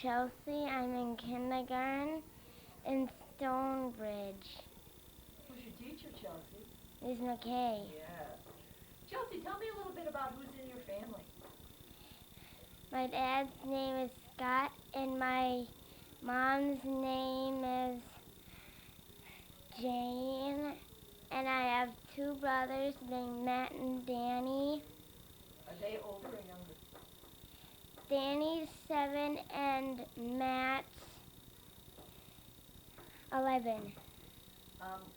Chelsea. I'm in kindergarten in Stonebridge. Who's your teacher, Chelsea? Ms. McKay. Yeah. Chelsea, tell me a little bit about who's in your family. My dad's name is Scott, and my mom's name is Jane. And I have two brothers named Matt and Danny. Are they older or younger? Danny's 7 and Matt's 11.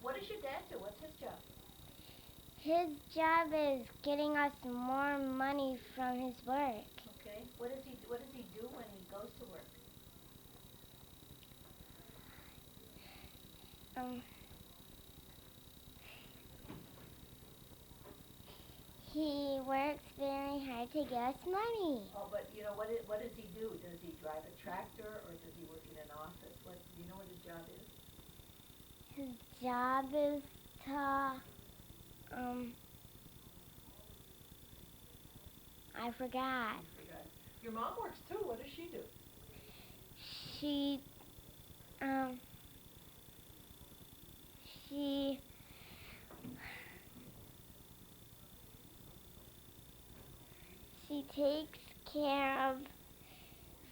What does your dad do? What's his job? His job is getting us more money from his work. Okay. What does he do when he goes to work? He works very hard to get us money. Oh, but what does he do? Does he drive a tractor or does he work in an office? Do you know what his job is? His job is to, I forgot. Your mom works too. What does she do? She takes care of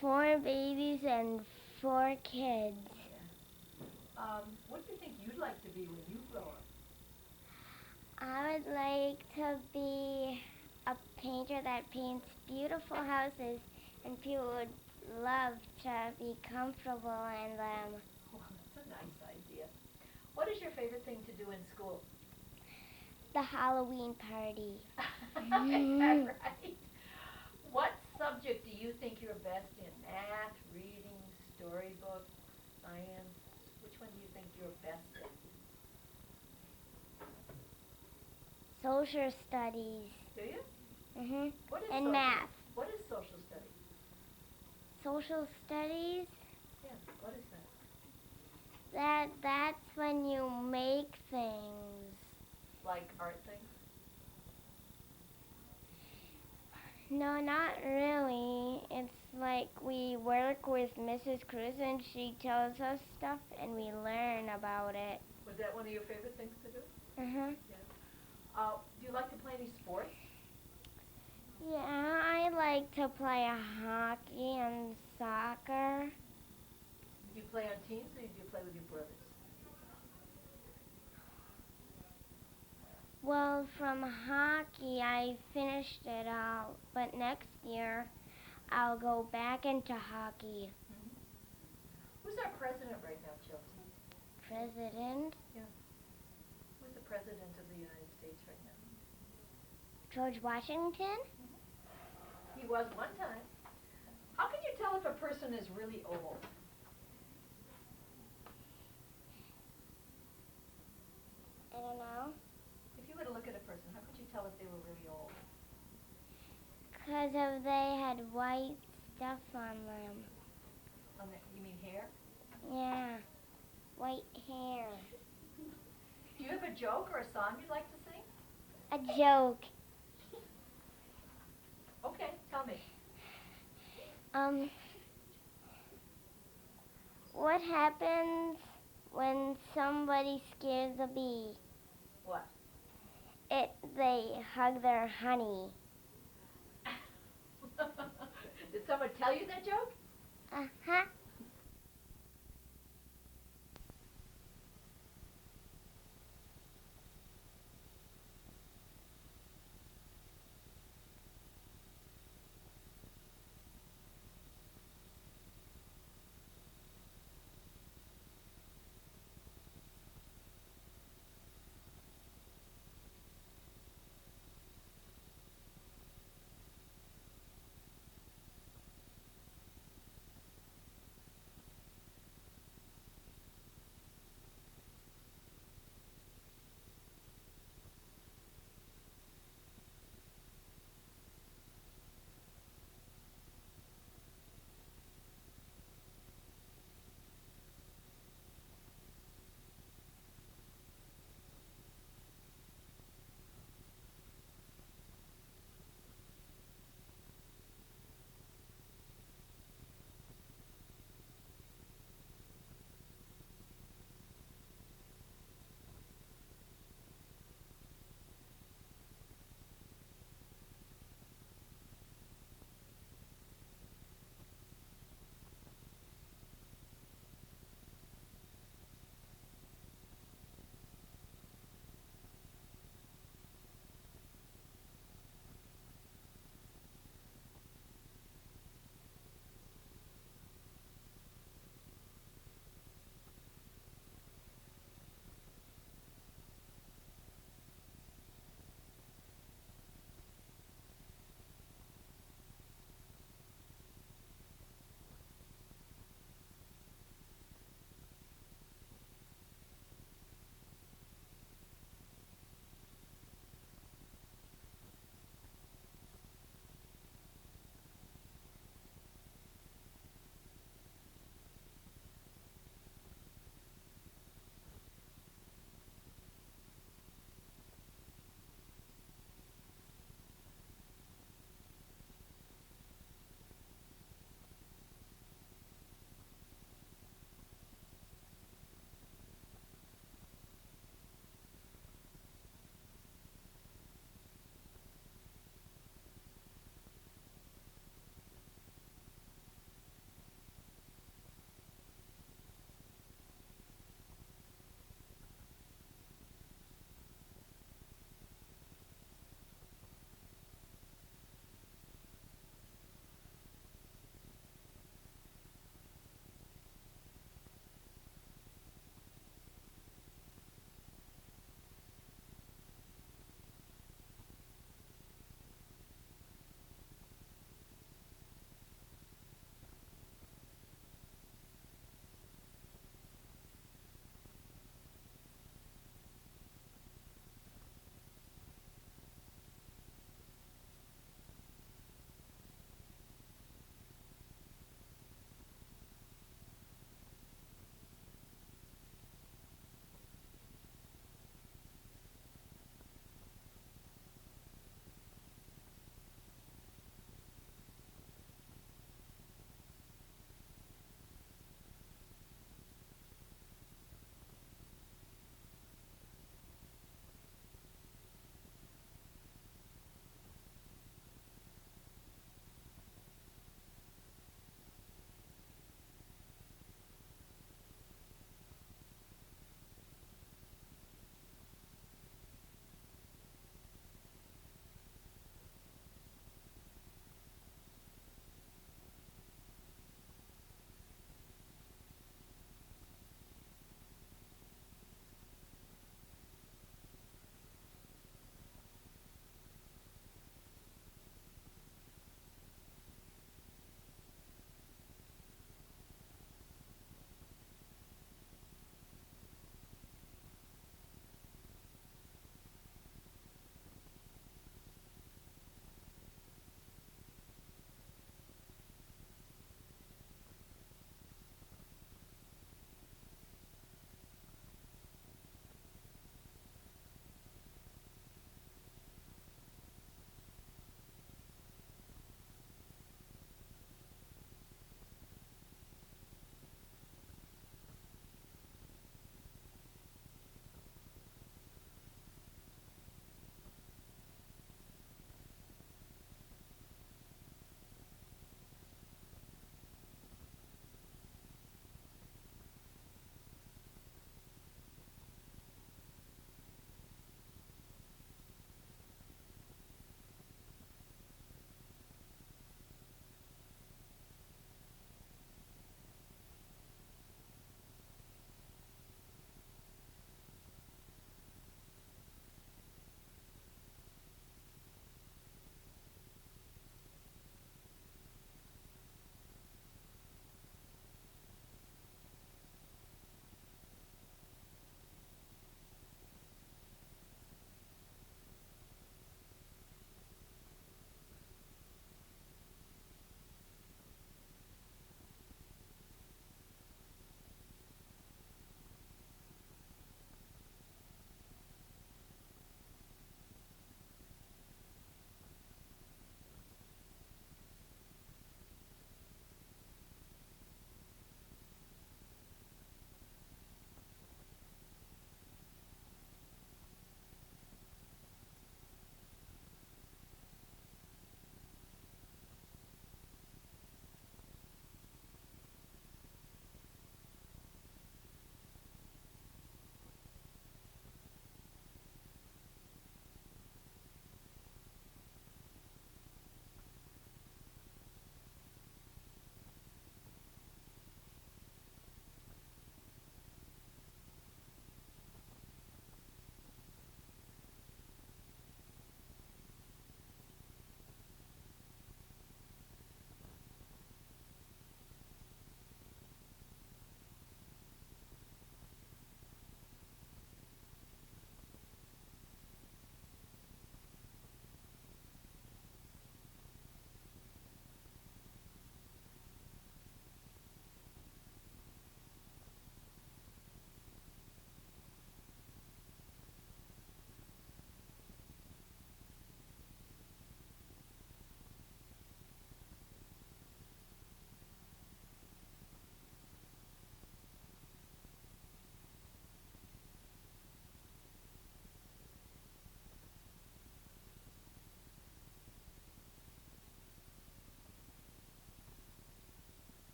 4 babies and 4 kids. Yeah. What do you think you'd like to be when you grow up? I would like to be a painter that paints beautiful houses, and people would love to be comfortable in them. Well, that's a nice idea. What is your favorite thing to do in school? The Halloween party. Is that right? What subject do you think you're best in? Math, reading, storybook, science? Which one do you think you're best in? Social studies. Do you? Mhm. What is And social, math. What is social studies? Social studies? Yeah, what is that? That's when you make things. Like art things? No, not really. It's like we work with Mrs. Cruz and she tells us stuff and we learn about it. Was that one of your favorite things to do? Mhm. Yeah. Do you like to play any sports? Yeah, I like to play hockey and soccer. Do you play on teams or do you play with your brothers? Well, from hockey, I finished it out, but next year I'll go back into hockey. Mm-hmm. Who's our president right now, Chelsea? President? Yeah. Who's the president of the United States right now? George Washington? Mm-hmm. He was one time. How can you tell if a person is really old? I don't know. If you were to look at a person, how could you tell if they were really old? 'Cause of they had white stuff on them. You mean hair? Yeah, white hair. Do you have a joke or a song you'd like to sing? A joke. Okay, tell me. What happens when somebody scares a bee? What? They hug their honey. Did someone tell you that joke? Uh-huh.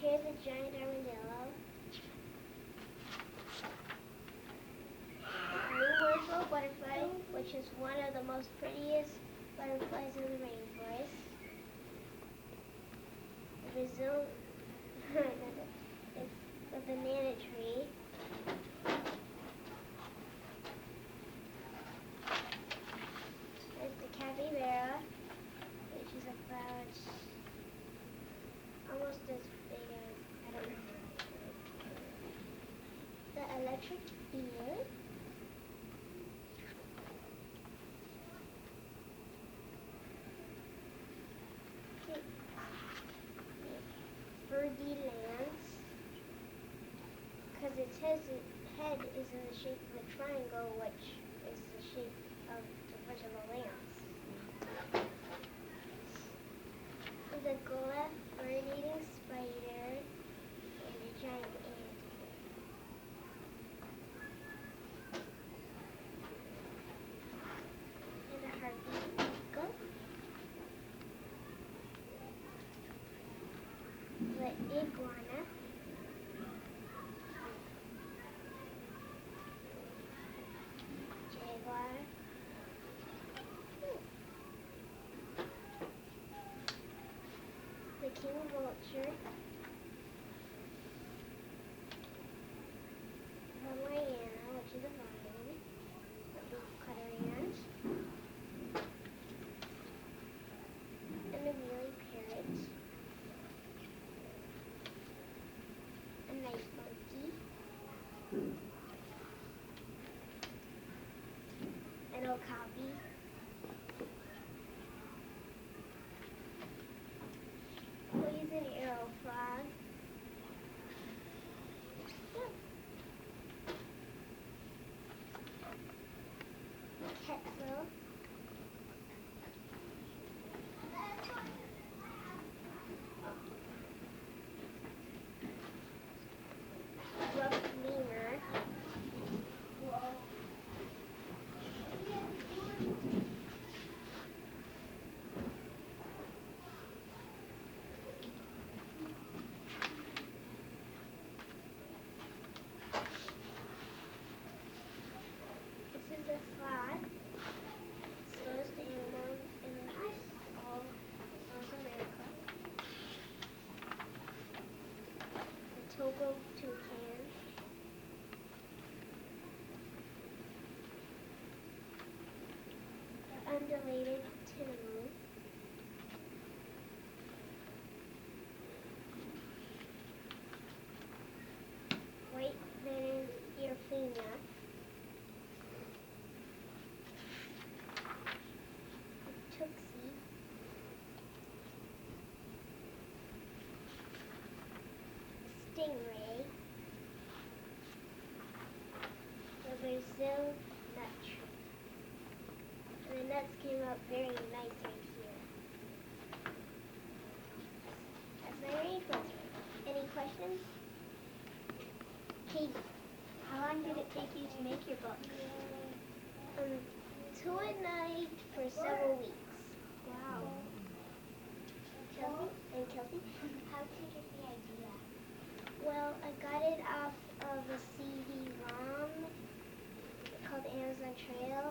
Here's a giant armadillo. Blue wordful butterfly, which is one of the most prettiest butterflies in the rainforest. Brazil, it's the banana tree. There's the capybara, which is about almost as big as, I don't know. The electric eel. Birdie Lance, because its head is in the shape of a triangle, which is the shape of the brush of a lance. The Gola bird-eating spider and a giant ant. And a harpy eagle. The iguana. Jaguar. The king vulture. The liana, which is a vine. The leafcutter ant. And a mealy parrot. A nice monkey. An okapi. Poison arrow frog. Quetzal. Rough lemur. This is a sloth, slowest animal in all North America. The Togo toucan. The undulated tinamou. White-vented earfina. Tuxie. Stingray. The Brazil nut tree. And the nuts came out very nice right here. That's my rainforest. Any questions? Katie. How long did it take you to make your book? 2 a night for several weeks. Wow. Kelsey? How did you get the idea? Well, I got it off of a CD-ROM called Amazon Trail,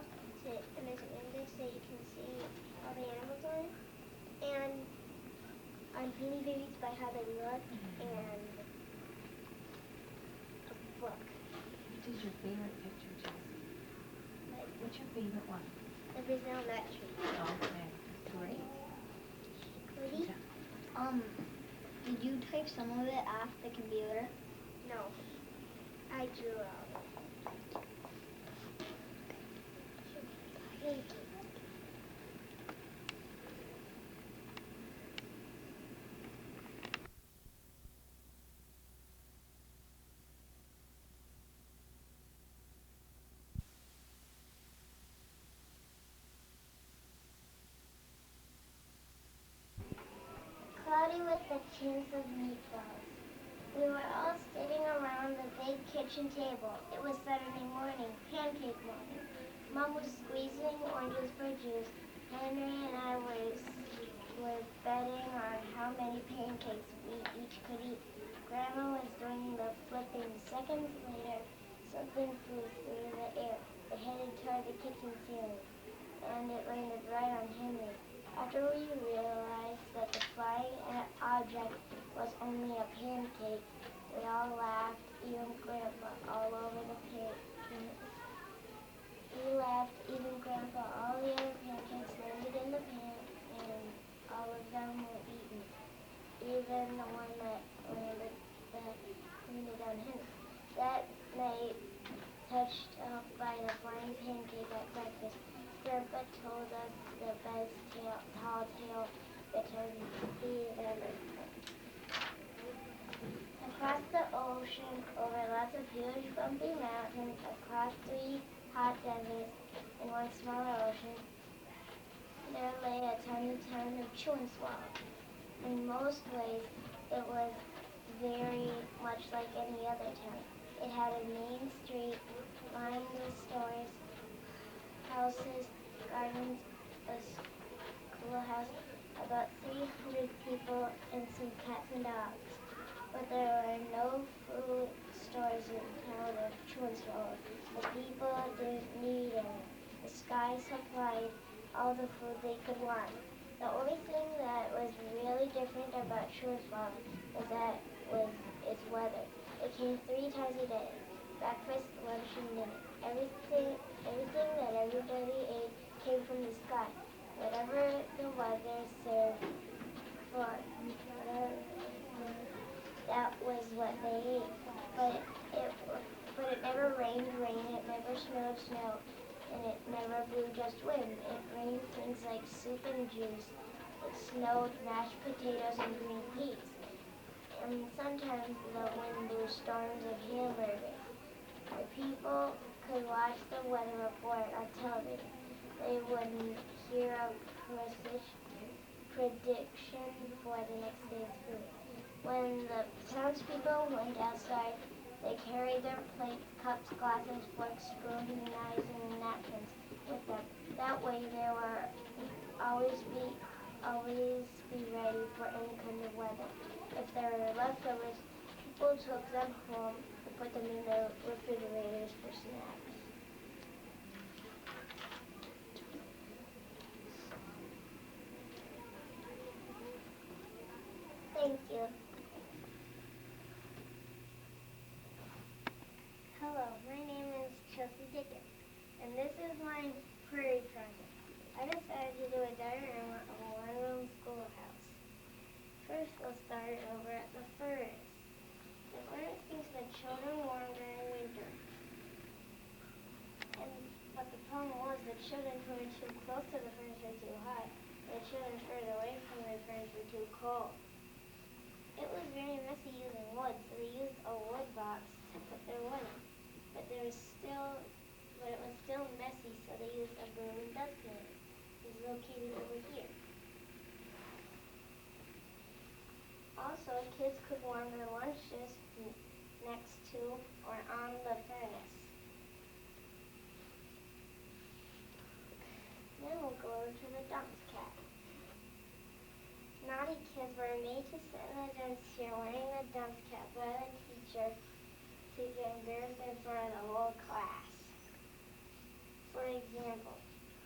and there's an index that you can see all the animals on it. And on Beanie Babies by how they look, and a book. Which is your favorite picture, Chelsea? What's your favorite one? The Brazil nut tree. Okay, great. Cody? Did you type some of it off the computer? No. I drew it all. Thank you. Cloudy with the tins of meatballs. We were all sitting around the big kitchen table. It was Saturday morning, pancake morning. Mom was squeezing oranges for juice. Henry and I were were betting on how many pancakes we each could eat. Grandma was doing the flipping. Seconds later, something flew through the air. It headed toward the kitchen ceiling, and it landed right on Henry. After we realized that the flying object was only a pancake, we all laughed, even Grandpa, all over the pancake. We laughed, even Grandpa. All the other pancakes landed in the pan, and all of them were eaten. Even the one that landed on him. That night, touched up by the flying pancake at breakfast, Grandpa told us the best tall tale he had ever heard. Across the ocean, over lots of huge bumpy mountains, across 3 hot deserts and 1 smaller ocean, there lay a tiny town of chewing swallow. In most ways, it was very much like any other town. It had a main street lined with stores, houses, gardens, a schoolhouse, about 300 people, and some cats and dogs. But there were no food stores in the town of Chewing Swallow. The people didn't need any. The sky supplied all the food they could want. The only thing that was really different about Chewing Swallow was its weather. It came 3 times a day: breakfast, lunch, and dinner. Everything that everybody ate came from the sky. Whatever the weather served for, that was what they ate. But it never rained rain, it never snowed snow, and it never blew just wind. It rained things like soup and juice. It snowed mashed potatoes and green peas. And sometimes the wind blew storms of hamburgers. The people could watch the weather report on television. They wouldn't hear a prediction for the next day's food. When the townspeople went outside, they carried their plates, cups, glasses, forks, spoons, knives, and napkins with them. That way they were always be ready for any kind of weather. If there were leftovers, people took them home and put them in the refrigerators for snacks. Thank you. Hello, my name is Chelsea Dickens, and this is my prairie project. I decided to do a diorama of a one-room schoolhouse. First, we'll start over at the furnace. The furnace keeps the children warm during winter. But the problem was the children who were too close to the furnace were too hot, and the children further away from the furnace were too cold. It was very messy using wood, so they used a wood box to put their wood in. But it was still messy, so they used a broom and dustpan. It's located over here. Also, kids could warm their lunches next to or on the furnace. Then we'll go over to the dump cat. Naughty kids were made to sit in the dump chair wearing the dump cap by the teacher to get embarrassed in front of the whole class. For example,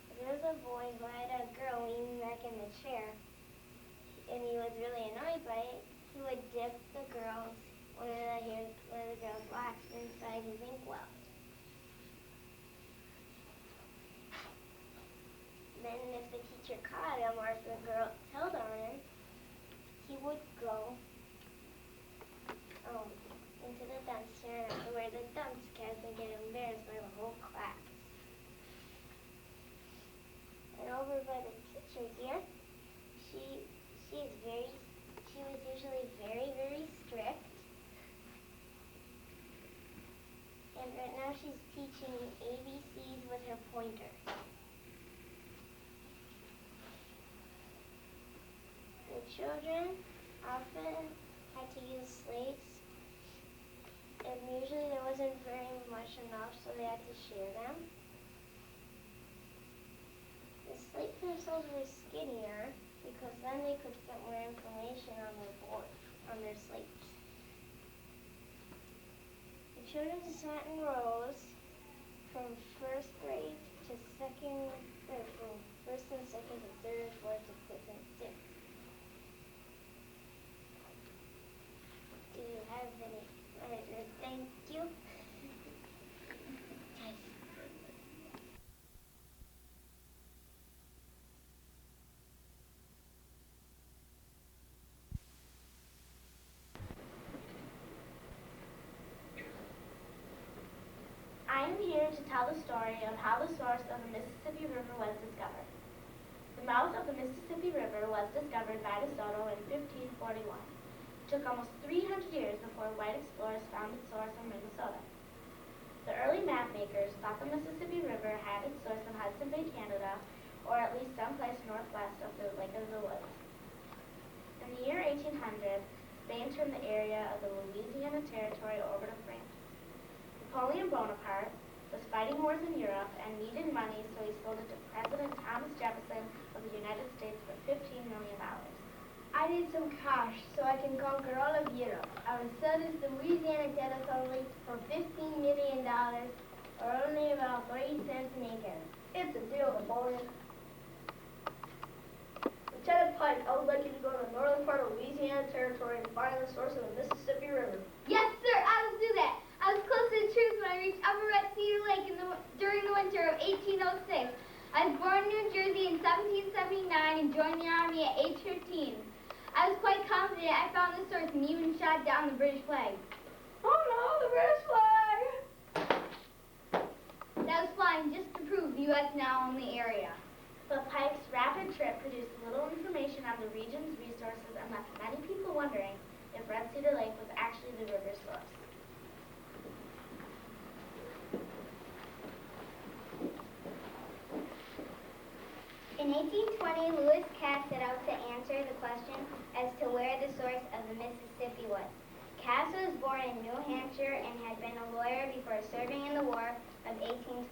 if there was a boy who had a girl leaning back in the chair, and he was really annoyed by it, he would dip one of the girl's locks inside his inkwell. Then if the teacher caught him or if the girl told on him, he would go into the dumpster and have to wear the dump cap and get embarrassed by the whole class. And over by the teacher here, she was usually very, very strict. And right now she's teaching ABCs with her pointer. The children often had to use slates, and usually there wasn't very much enough, so they had to share them. The slate pencils were skinnier because then they could put more information on their board, on their slates. The children sat in rows from first grade to second, or from first and second to third and fourth to fifth and sixth. Do you have any? Thank you. I am here to tell the story of how the source of the Mississippi River was discovered. The mouth of the Mississippi River was discovered by De Soto in 1541. It took almost 300 years before white explorers found its source in Minnesota. The early map makers thought the Mississippi River had its source in Hudson Bay, Canada, or at least someplace northwest of the Lake of the Woods. In the year 1800, Spain turned the area of the Louisiana Territory over to France. Napoleon Bonaparte was fighting wars in Europe and needed money, so he sold it to President Thomas Jefferson of the United States for $15 million. I need some cash so I can conquer all of Europe. I will sell this Louisiana Territory for $15 million, or only about 3 cents an acre. It's a deal, Napoleon. Lieutenant Pike, I would like you to go to the northern part of Louisiana Territory and find the source of the Mississippi River. Yes, sir, I will do that. I was close to the truth when I reached Upper Red Cedar Lake during the winter of 1806. I was born in New Jersey in 1779 and joined the Army at age 15. I was quite confident I found the source and even shot down the British flag. Oh no, the British flag! That was flying just to prove the U.S. now owned the area. But Pike's rapid trip produced little information on the region's resources and left many people wondering if Red Cedar Lake was actually the river's source. In 1820, Lewis Cass set out to answer the question as to where the source of the Mississippi was. Cass was born in New Hampshire and had been a lawyer before serving in the War of 1812.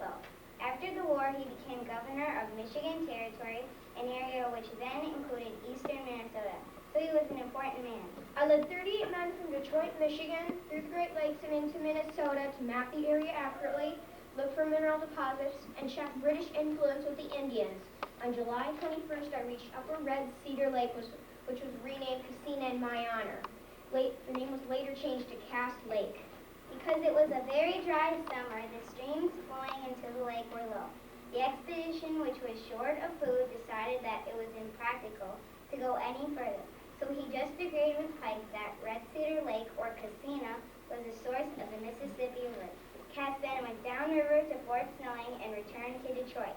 After the war, he became governor of Michigan Territory, an area which then included eastern Minnesota. So he was an important man. I led 38 men from Detroit, Michigan, through the Great Lakes and into Minnesota to map the area accurately, look for mineral deposits, and check British influence with the Indians. On July 21st, I reached Upper Red Cedar Lake, which was renamed Casina in my honor. The name was later changed to Cass Lake. Because it was a very dry summer, the streams flowing into the lake were low. The expedition, which was short of food, decided that it was impractical to go any further. So he just agreed with Pike that Red Cedar Lake, or Casina, was the source of the Mississippi River. Cass then went downriver to Fort Snelling and returned to Detroit.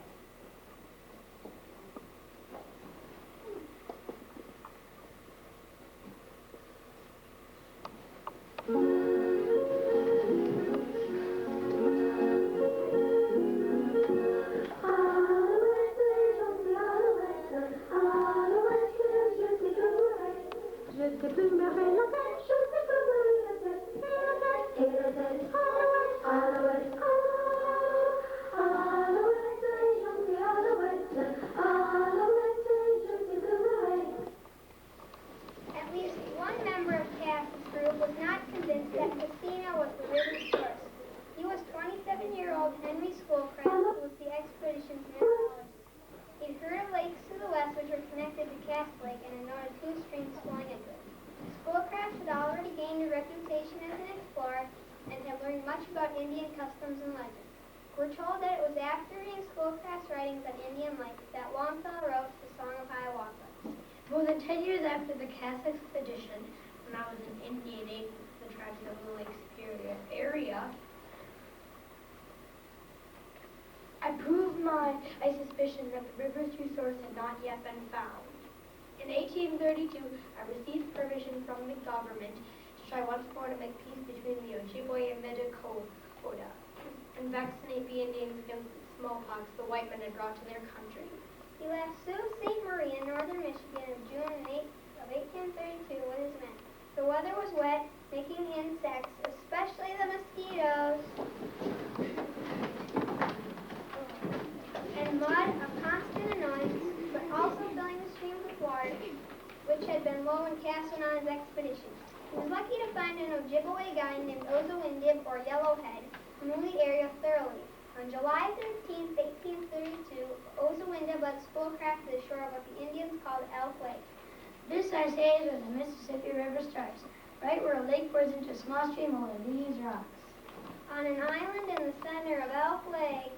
At least one member of Cass's group was not convinced that Casina was the river's source. He was 27-year-old Henry Schoolcraft, who was the expedition's meteorologist. He'd heard of lakes to the west which were connected to Cass Lake and had noted 2 streams flowing into it. Schoolcraft had already gained a reputation as an explorer and had learned much about Indian customs and legends. We're told that it was after reading Schoolcraft's writings on Indian lakes that Longfellow wrote the Song of Hiawatha. More than 10 years after the Cass expedition, when I was an Indian aide with the tribes of the Lake Superior area, I proved my suspicion that the river's true source had not yet been found. In 1832, I received permission from the government to try once more to make peace between the Ojibwe and Metacoda and vaccinate the Indians against the smallpox the white men had brought to their country. He left Sault Ste. Marie in northern Michigan in June of 1832 with his men. The weather was wet, making the insects, especially the mosquitoes, and mud a constant annoyance, but also filling the streams with water had been low and cast went on his expedition. He was lucky to find an Ojibwe guy named Ozawindib or Yellowhead, who knew the area thoroughly. On July 13, 1832, Ozawindib led Schoolcraft to the shore of what the Indians called Elk Lake. This, I say, is where the Mississippi River starts, right where a lake pours into a small stream over these rocks. On an island in the center of Elk Lake,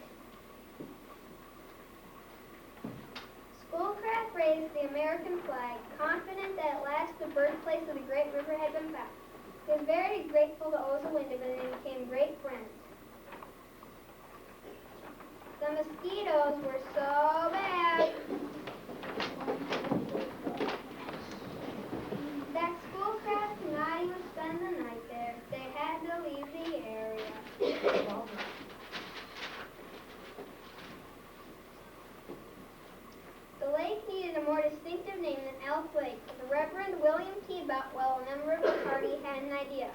Schoolcraft raised the American flag, confident that at last the birthplace of the great river had been found. He was very grateful to Ozawindib and they became great friends. The mosquitoes were so bad that Schoolcraft could not even spend the night there. They had to leave the area. The lake needed a more distinctive name than Elk Lake, but the Reverend William T. Butwell, a member of the party, had an idea.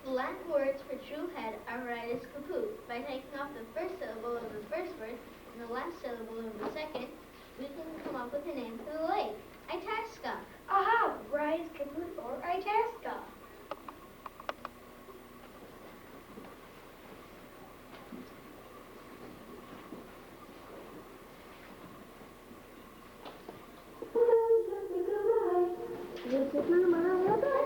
The Latin words for true head are right as kaput. By taking off the first syllable of the first word and the last syllable of the second, we can come up with a name for the lake. Itasca. Aha! Right as kaput or Itasca. This is my